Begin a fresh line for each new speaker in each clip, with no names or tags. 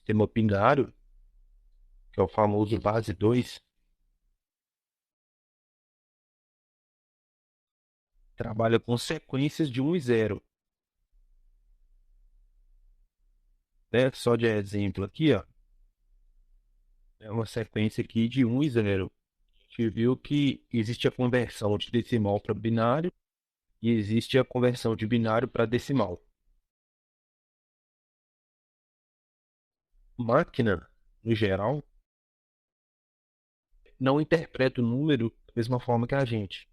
sistema binário, que é o famoso base 2, trabalha com sequências de 1 e 0, né? Só de exemplo aqui, ó, é uma sequência aqui de 1 e 0. A gente viu que existe a conversão de decimal para binário e existe a conversão de binário para decimal. Máquina, no geral, não interpreta o número da mesma forma que a gente.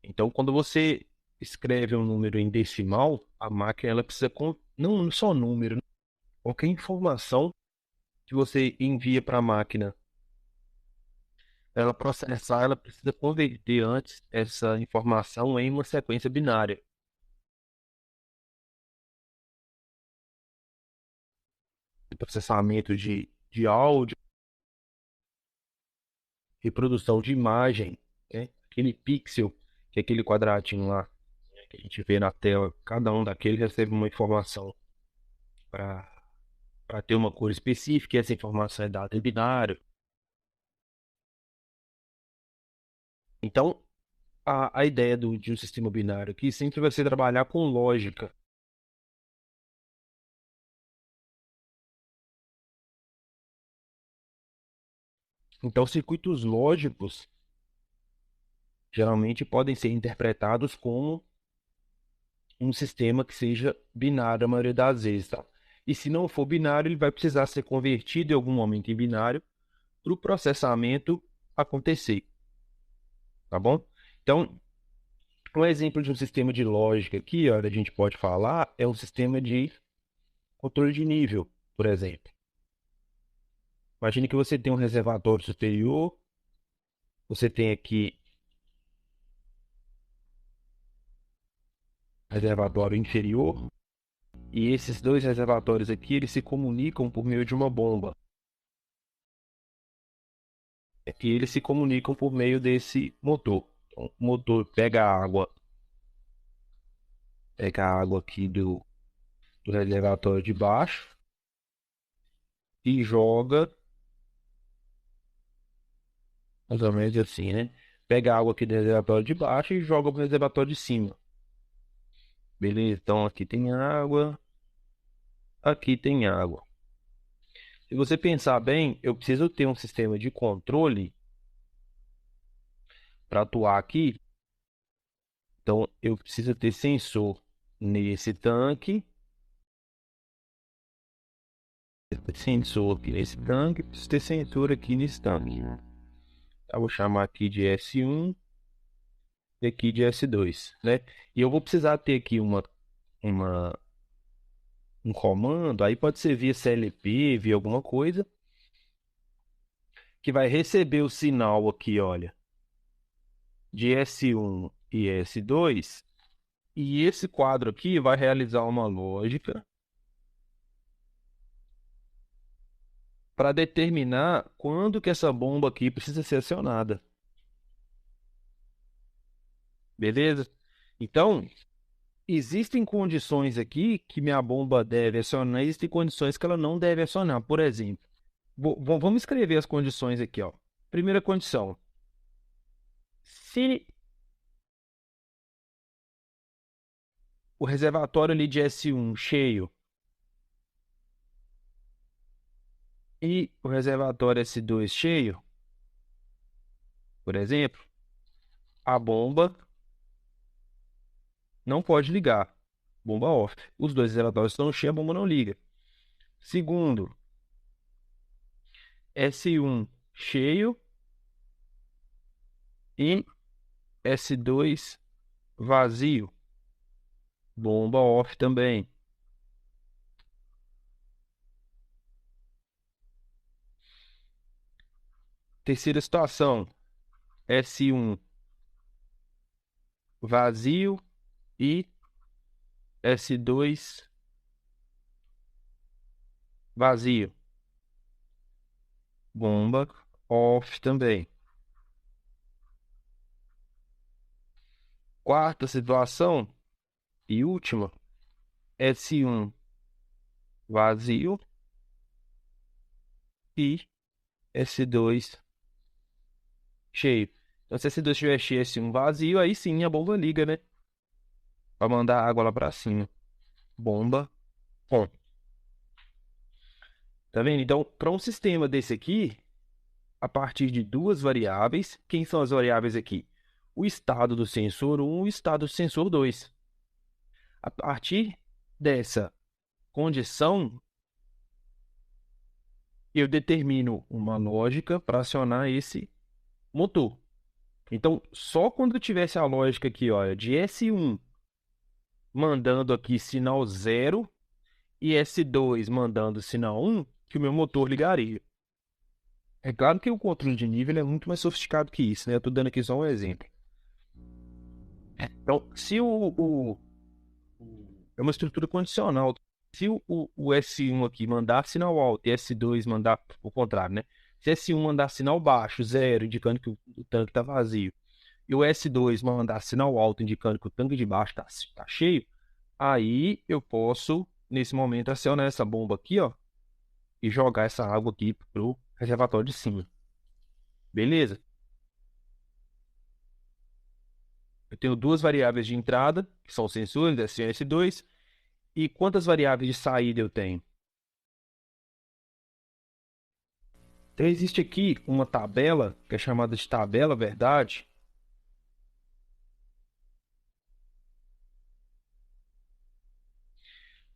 Então, quando você escreve um número em decimal, a máquina ela precisa não só número, né? Qualquer informação que você envia para a máquina, ela processar, ela precisa converter antes essa informação em uma sequência binária. Processamento de áudio, reprodução de imagem, né? Aquele pixel, que é aquele quadradinho lá, né, que a gente vê na tela, cada um daqueles recebe uma informação para ter uma cor específica, e essa informação é dada em binário. Então, a ideia de um sistema binário aqui sempre vai ser trabalhar com lógica. Então, circuitos lógicos geralmente podem ser interpretados como um sistema que seja binário a maioria das vezes, tá? E se não for binário, ele vai precisar ser convertido em algum momento em binário para o processamento acontecer, tá bom? Então, um exemplo de um sistema de lógica aqui, ó, a gente pode falar, é um sistema de controle de nível, por exemplo. Imagine que você tem um reservatório superior, você tem aqui reservatório inferior, e esses dois reservatórios aqui, eles se comunicam por meio de uma bomba. E eles se comunicam por meio desse motor. Então, o motor pega a água aqui do reservatório de baixo e joga, mais ou menos assim, né? Pega a água aqui do reservatório de baixo e joga para o reservatório de cima. Beleza? Então aqui tem água, aqui tem água. Se você pensar bem, eu preciso ter um sistema de controle para atuar aqui. Então eu preciso ter sensor nesse tanque, sensor aqui nesse tanque, preciso ter sensor aqui nesse tanque. Eu vou chamar aqui de S1 e aqui de S2, né? E eu vou precisar ter aqui uma, um comando, aí pode ser via CLP, via alguma coisa, que vai receber o sinal aqui, olha, de S1 e S2, e esse quadro aqui vai realizar uma lógica para determinar quando que essa bomba aqui precisa ser acionada. Beleza? Então, existem condições aqui que minha bomba deve acionar, existem condições que ela não deve acionar. Por exemplo, vamos escrever as condições aqui, ó. Primeira condição: se o reservatório ali de S1 cheio e o reservatório S2 cheio, por exemplo, a bomba não pode ligar. Bomba off. Os dois reservatórios estão cheios, a bomba não liga. Segundo, S1 cheio e S2 vazio. Bomba off também. Terceira situação, S1 vazio e S2 vazio. Bomba off também. Quarta situação e última, S1 vazio e S2 cheio. Então, se S2 estiver cheio e S1 vazio, aí sim a bomba liga, né? Pra mandar água lá pra cima. Bomba on. Tá vendo? Então, para um sistema desse aqui, a partir de duas variáveis, quem são as variáveis aqui? O estado do sensor 1 e o estado do sensor 2. A partir dessa condição, eu determino uma lógica para acionar esse motor. Então, só quando eu tivesse a lógica aqui, olha, de S1 mandando aqui sinal 0 e S2 mandando sinal 1, que o meu motor ligaria. É claro que o controle de nível é muito mais sofisticado que isso, né? Eu estou dando aqui só um exemplo. Então, se é uma estrutura condicional. Se o S1 aqui mandar sinal alto e S2 mandar o contrário, né? Se S1 mandar sinal baixo, 0, indicando que o tanque está vazio, e o S2 mandar sinal alto, indicando que o tanque de baixo está cheio, aí eu posso, nesse momento, acionar essa bomba aqui, ó, e jogar essa água aqui pro reservatório de cima. Beleza? Eu tenho duas variáveis de entrada, que são os sensores, S1 e S2, e quantas variáveis de saída eu tenho? Então, existe aqui uma tabela, que é chamada de tabela verdade,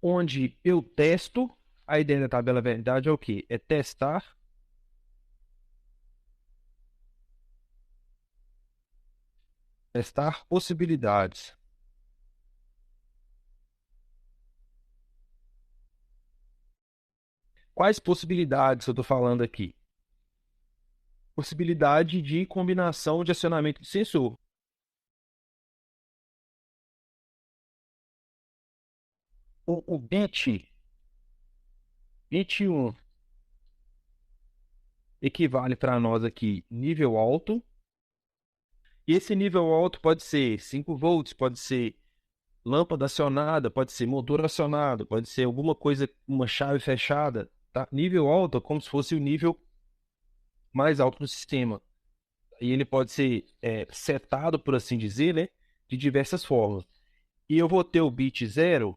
onde eu testo. A ideia da tabela verdade é o quê? É testar possibilidades. Quais possibilidades eu estou falando aqui? Possibilidade de combinação de acionamento de sensor. O bit 1 equivale para nós aqui nível alto. E esse nível alto pode ser 5 volts, pode ser lâmpada acionada, pode ser motor acionado, pode ser alguma coisa, uma chave fechada, tá? Nível alto é como se fosse o nível mais alto do sistema. E ele pode ser setado, por assim dizer, né? De diversas formas. E eu vou ter o bit 0,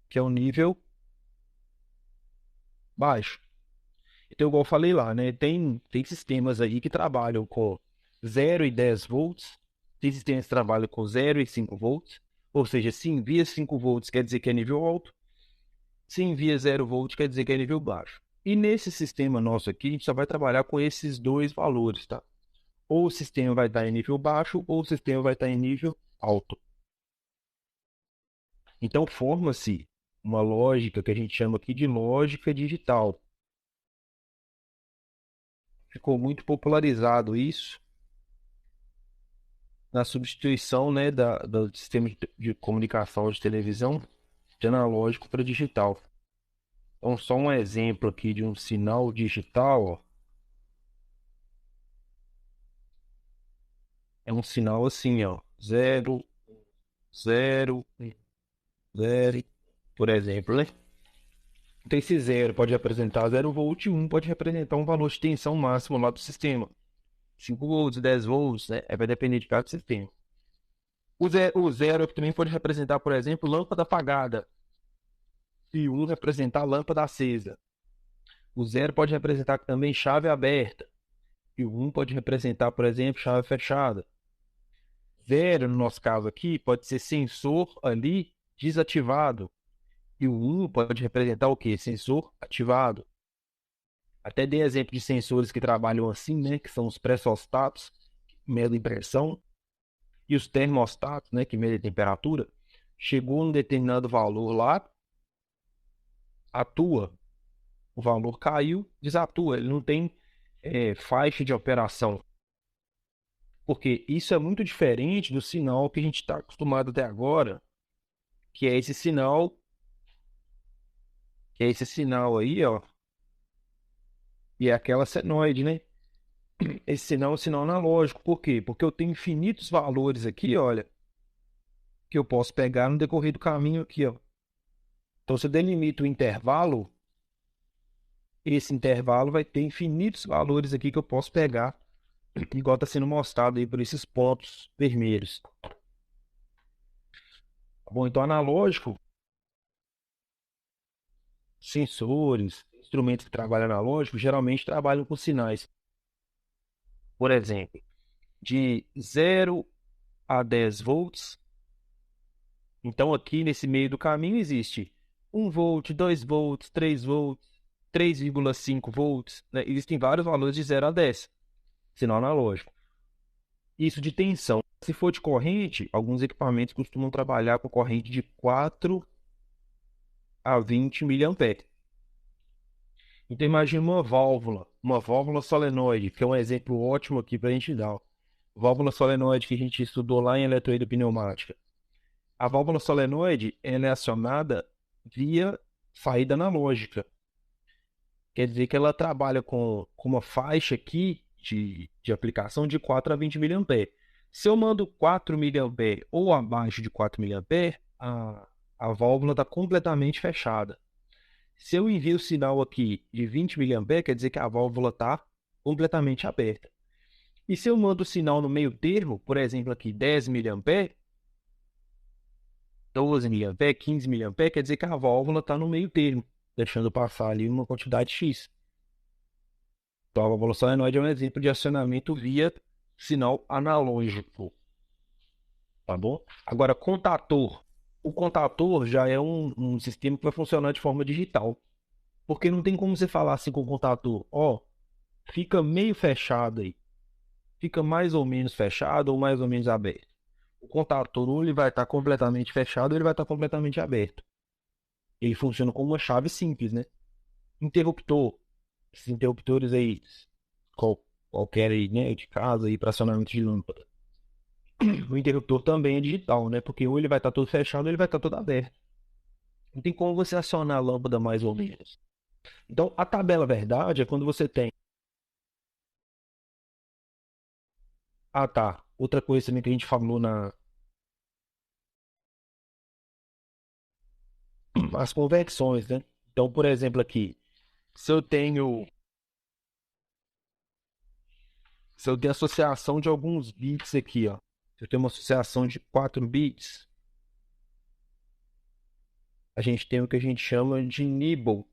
que é o nível baixo. Então, igual eu falei lá, né? Tem sistemas aí que trabalham com 0 e 10 volts, tem sistemas que trabalham com 0 e 5 volts, ou seja, se envia 5 volts quer dizer que é nível alto, se envia 0 volts quer dizer que é nível baixo. E nesse sistema nosso aqui, a gente só vai trabalhar com esses dois valores, tá? Ou o sistema vai estar em nível baixo, ou o sistema vai estar em nível alto. Então, forma-se uma lógica que a gente chama aqui de lógica digital. Ficou muito popularizado isso na substituição, né, do sistema de comunicação de televisão de analógico para digital. Então, só um exemplo aqui de um sinal digital, ó, é um sinal assim, ó, 0, 0, 0, por exemplo, né? Então, esse 0 pode representar 0 volt e 1 pode representar um valor de tensão máximo lá do sistema. 5 volts, 10 volts, né? Vai depender de cada sistema. O zero também pode representar, por exemplo, lâmpada apagada. E um representar lâmpada acesa. O zero pode representar também chave aberta. E o um pode representar, por exemplo, chave fechada. Zero, no nosso caso aqui, pode ser sensor ali desativado. E o um pode representar o quê? Sensor ativado. Até dei exemplo de sensores que trabalham assim, né? Que são os pressostatos, que medem pressão, e os termostatos, né? Que medem temperatura. Chegou um determinado valor lá, atua. O valor caiu, desatua. Ele não tem faixa de operação. Porque isso é muito diferente do sinal que a gente está acostumado até agora, que é esse sinal, que é esse sinal aí, ó, e é aquela senoide, né? Esse sinal é um sinal analógico. Por quê? Porque eu tenho infinitos valores aqui, olha, que eu posso pegar no decorrer do caminho aqui, ó. Então, se eu delimito o intervalo, esse intervalo vai ter infinitos valores aqui que eu posso pegar, igual está sendo mostrado aí por esses pontos vermelhos. Bom, então analógico, sensores, instrumentos que trabalham analógico, geralmente trabalham com sinais. Por exemplo, de 0 a 10 volts. Então aqui nesse meio do caminho existe 1 volt, 2 volts, 3 volts, 3,5 volts, né? Existem vários valores de 0 a 10, sinal analógico. Isso de tensão. Se for de corrente, alguns equipamentos costumam trabalhar com corrente de 4 a 20 miliamperes. Então imagine uma válvula solenoide, que é um exemplo ótimo aqui para a gente dar. Válvula solenoide que a gente estudou lá em eletrohidropneumática. A válvula solenoide ela é acionada via saída analógica. Quer dizer que ela trabalha com uma faixa aqui de aplicação de 4 a 20 miliamperes. Se eu mando 4 miliamperes ou abaixo de 4 miliamperes, a válvula está completamente fechada. Se eu envio o sinal aqui de 20 miliamperes, quer dizer que a válvula está completamente aberta. E se eu mando o sinal no meio termo, por exemplo aqui 10 miliamperes, 12 miliamperes, 15 miliamperes, quer dizer que a válvula está no meio termo, deixando passar ali uma quantidade X. Então a válvula solenoide é um exemplo de acionamento via sinal analógico, tá bom? Agora, contator. O contator já é um sistema que vai funcionar de forma digital. Porque não tem como você falar assim com o contator, ó, fica meio fechado aí. Fica mais ou menos fechado ou mais ou menos aberto. O contator ou ele vai estar completamente fechado ou ele vai estar completamente aberto. Ele funciona como uma chave simples, né? Interruptor. Esses interruptores aí, qualquer aí, né, de casa aí para acionamento de lâmpada. O interruptor também é digital, né? Porque ou ele vai estar todo fechado ou ele vai estar todo aberto. Não tem como você acionar a lâmpada mais ou menos. Então, a tabela verdade é quando você tem. Ah, tá. Outra coisa também que a gente falou as conversões, né? Então, por exemplo, aqui, se eu tenho, se eu tenho associação de alguns bits aqui, ó. Se eu tenho uma associação de 4 bits, a gente tem o que a gente chama de nibble.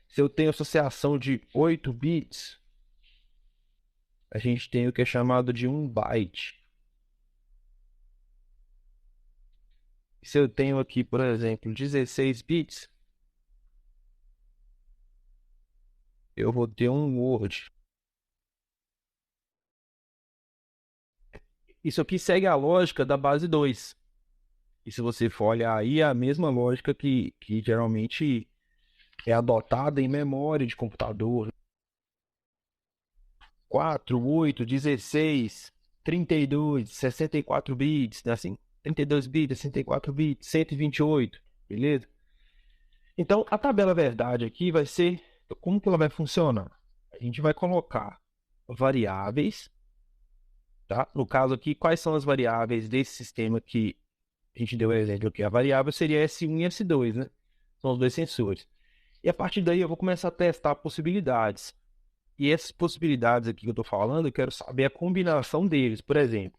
Se eu tenho associação de 8 bits, a gente tem o que é chamado de 1 byte. Se eu tenho aqui, por exemplo, 16 bits, eu vou ter um word. Isso aqui segue a lógica da base 2. E se você for olhar aí, é a mesma lógica que geralmente é adotada em memória de computador. 4, 8, 16, 32, 64 bits, né, assim, 32 bits, 64 bits, 128, beleza? Então, a tabela verdade aqui vai ser, como que ela vai funcionar? A gente vai colocar variáveis, tá? No caso aqui, quais são as variáveis desse sistema que a gente deu o exemplo aqui? A variável seria S1 e S2, né? São os dois sensores. E a partir daí eu vou começar a testar possibilidades. E essas possibilidades aqui que eu estou falando, eu quero saber a combinação deles. Por exemplo,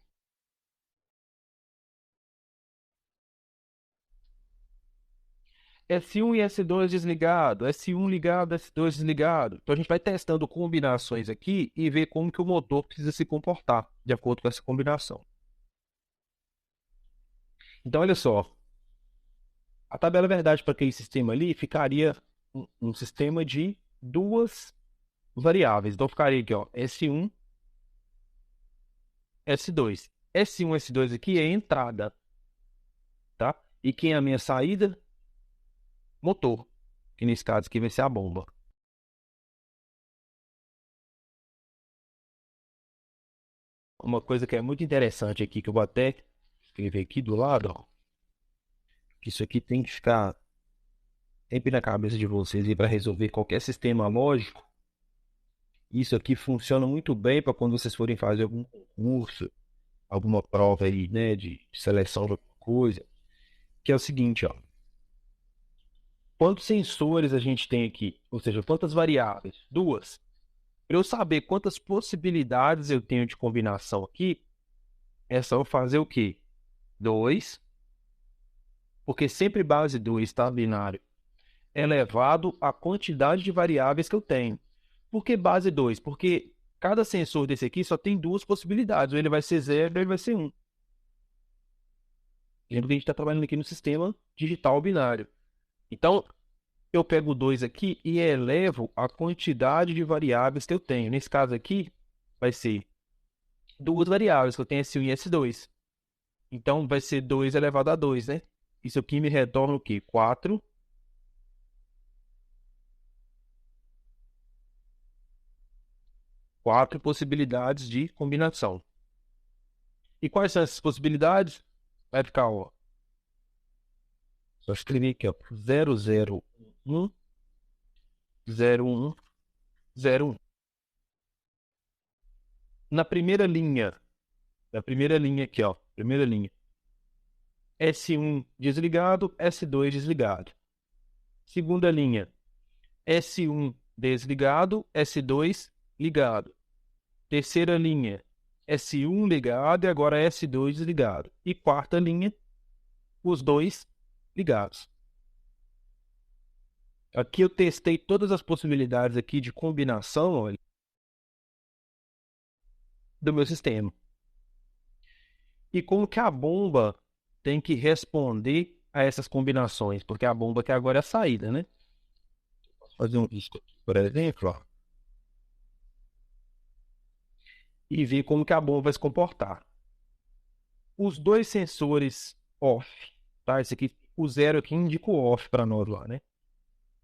S1 e S2 desligado, S1 ligado, S2 desligado. Então a gente vai testando combinações aqui e ver como que o motor precisa se comportar de acordo com essa combinação. Então olha só, a tabela verdade para aquele sistema ali ficaria um sistema de duas variáveis. Então ficaria aqui, ó, S1, S2. S1, S2 aqui é a entrada, tá? E quem é a minha saída? Motor, que nesse caso aqui vai ser a bomba. Uma coisa que é muito interessante aqui, que eu vou até escrever aqui do lado, ó, que isso aqui tem que ficar sempre na cabeça de vocês e para resolver qualquer sistema lógico. Isso aqui funciona muito bem para quando vocês forem fazer algum concurso, alguma prova aí, né, de seleção de alguma coisa, que é o seguinte, ó. quantos sensores a gente tem aqui? Ou seja, quantas variáveis? Duas. Para eu saber quantas possibilidades eu tenho de combinação aqui, é só eu fazer o quê? 2, porque sempre base 2, tá? Binário, elevado à quantidade de variáveis que eu tenho. Por que base 2? Porque cada sensor desse aqui só tem duas possibilidades. Ou ele vai ser 0 ou ele vai ser 1. Lembra que a gente está trabalhando aqui no sistema digital binário. Então, eu pego o 2 aqui e elevo a quantidade de variáveis que eu tenho. Nesse caso aqui, vai ser duas variáveis, que eu tenho S1 e S2. Então, vai ser 2 elevado a 2, né? Isso aqui me retorna o quê? 4. 4 possibilidades de combinação. E quais são essas possibilidades? Vai ficar, ó. Só escrever aqui, ó. 0, 0, 1, 0, 1, 0, 1. Na primeira linha aqui, ó. Primeira linha. S1 desligado, S2 desligado. Segunda linha. S1 desligado, S2 ligado. Terceira linha. S1 ligado e agora S2 desligado. E quarta linha, os dois ligados. Aqui eu testei todas as possibilidades aqui de combinação, olha, do meu sistema. E como que a bomba tem que responder a essas combinações? Porque a bomba que agora é a saída, né? Vou fazer um risco aqui, por exemplo, ó, e ver como que a bomba vai se comportar. Os dois sensores off, tá? Esse aqui, o zero aqui indica o off para nós lá, né?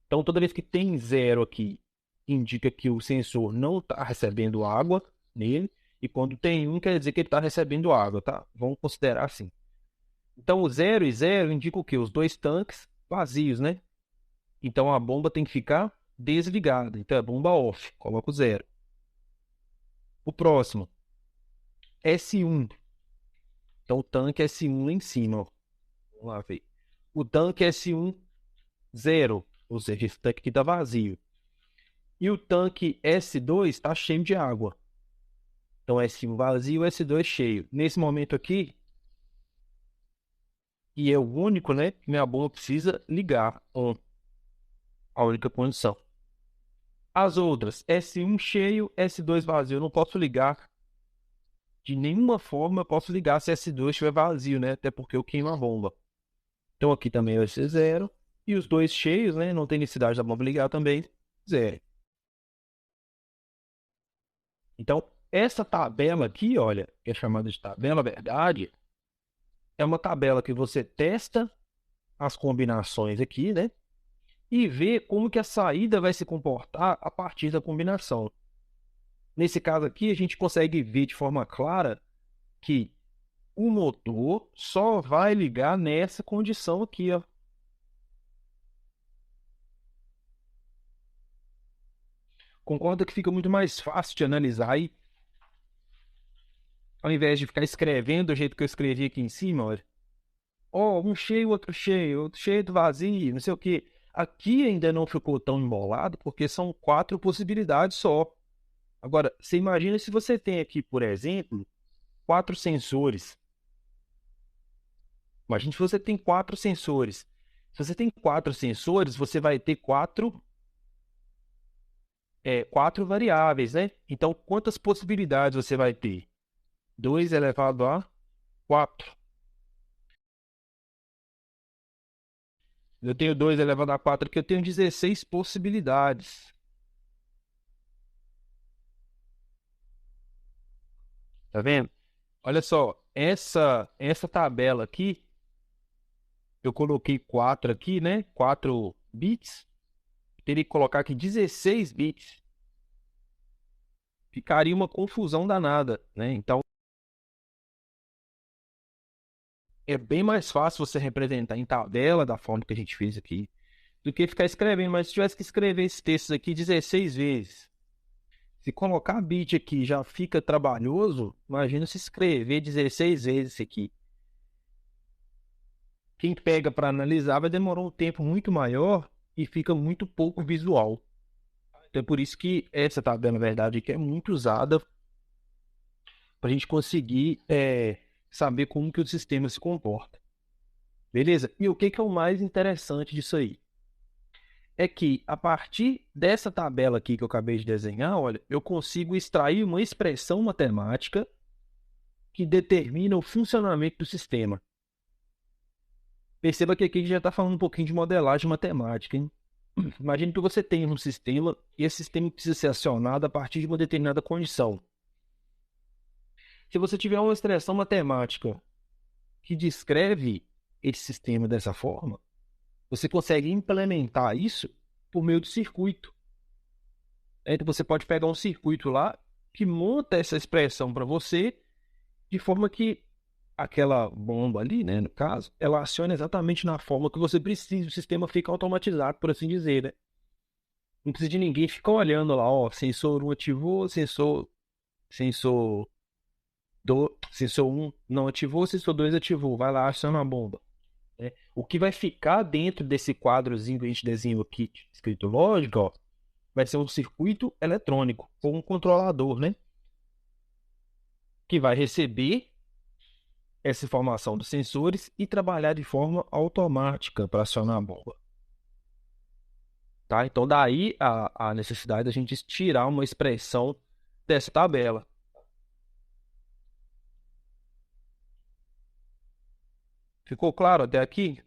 Então, toda vez que tem zero aqui, indica que o sensor não está recebendo água nele. E quando tem um, quer dizer que ele está recebendo água, tá? Vamos considerar assim. Então, o 0 e 0 indicam o quê? Os dois tanques vazios, né? Então, a bomba tem que ficar desligada. Então, é bomba off. Coloca o 0. O próximo, S1. Então, o tanque S1 lá em cima, ó. Vamos lá ver. O tanque S1, 0. Ou seja, esse tanque aqui está vazio. E o tanque S2 está cheio de água. Então, S1 vazio, S2 cheio. Nesse momento aqui, e é o único, né? Minha bomba precisa ligar on. A única condição. As outras, S1 cheio, S2 vazio. Eu não posso ligar de nenhuma forma. Eu posso ligar se S2 estiver vazio, né? Até porque eu queimo a bomba. Então aqui também vai ser 0. E os dois cheios, né? Não tem necessidade da bomba ligar também. 0. Então, essa tabela aqui, olha, que é chamada de tabela verdade, é uma tabela que você testa as combinações aqui, né? E vê como que a saída vai se comportar a partir da combinação. Nesse caso aqui, a gente consegue ver de forma clara que o motor só vai ligar nessa condição aqui, ó. Concorda que fica muito mais fácil de analisar aí, ao invés de ficar escrevendo do jeito que eu escrevi aqui em cima, olha. Ó, um cheio, outro cheio do vazio, não sei o quê. Aqui ainda não ficou tão embolado, porque são 4 possibilidades só. Agora, você imagina se você tem aqui, por exemplo, 4 sensores. Imagina se você tem 4 sensores. Se você tem 4 sensores, você vai ter 4 variáveis, né? Então, quantas possibilidades você vai ter? 2 elevado a 4. Eu tenho 2 elevado a 4 aqui, eu tenho 16 possibilidades. Tá vendo? Olha só, essa tabela aqui, eu coloquei 4 aqui, né? 4 bits. Teria que colocar aqui 16 bits. Ficaria uma confusão danada, né? Então, é bem mais fácil você representar em tabela da forma que a gente fez aqui, do que ficar escrevendo. Mas se tivesse que escrever esses textos aqui 16 vezes, se colocar bit aqui já fica trabalhoso, imagina se escrever 16 vezes isso aqui. Quem pega para analisar vai demorar um tempo muito maior e fica muito pouco visual. Então é por isso que essa tabela, na verdade, que é muito usada para a gente conseguir saber como que o sistema se comporta. Beleza? E o que que é o mais interessante disso aí? É que a partir dessa tabela aqui que eu acabei de desenhar, olha, eu consigo extrair uma expressão matemática que determina o funcionamento do sistema. Perceba que aqui a gente já está falando um pouquinho de modelagem matemática, hein? Imagine que você tem um sistema e esse sistema precisa ser acionado a partir de uma determinada condição. Se você tiver uma expressão matemática que descreve esse sistema dessa forma, você consegue implementar isso por meio do circuito. Então você pode pegar um circuito lá que monta essa expressão para você de forma que aquela bomba ali, né, no caso, ela aciona exatamente na forma que você precisa, o sistema fica automatizado, por assim dizer, né? Não precisa de ninguém ficar olhando lá, ó, sensor um ativou, sensor sensor um não ativou, sensor 2 ativou, vai lá, aciona a bomba, né? O que vai ficar dentro desse quadrozinho que a gente desenhou aqui, escrito lógica, ó, vai ser um circuito eletrônico, ou um controlador, né? Que vai receber essa informação dos sensores e trabalhar de forma automática para acionar a bomba. Tá? Então, daí a necessidade da gente tirar uma expressão dessa tabela. Ficou claro até aqui?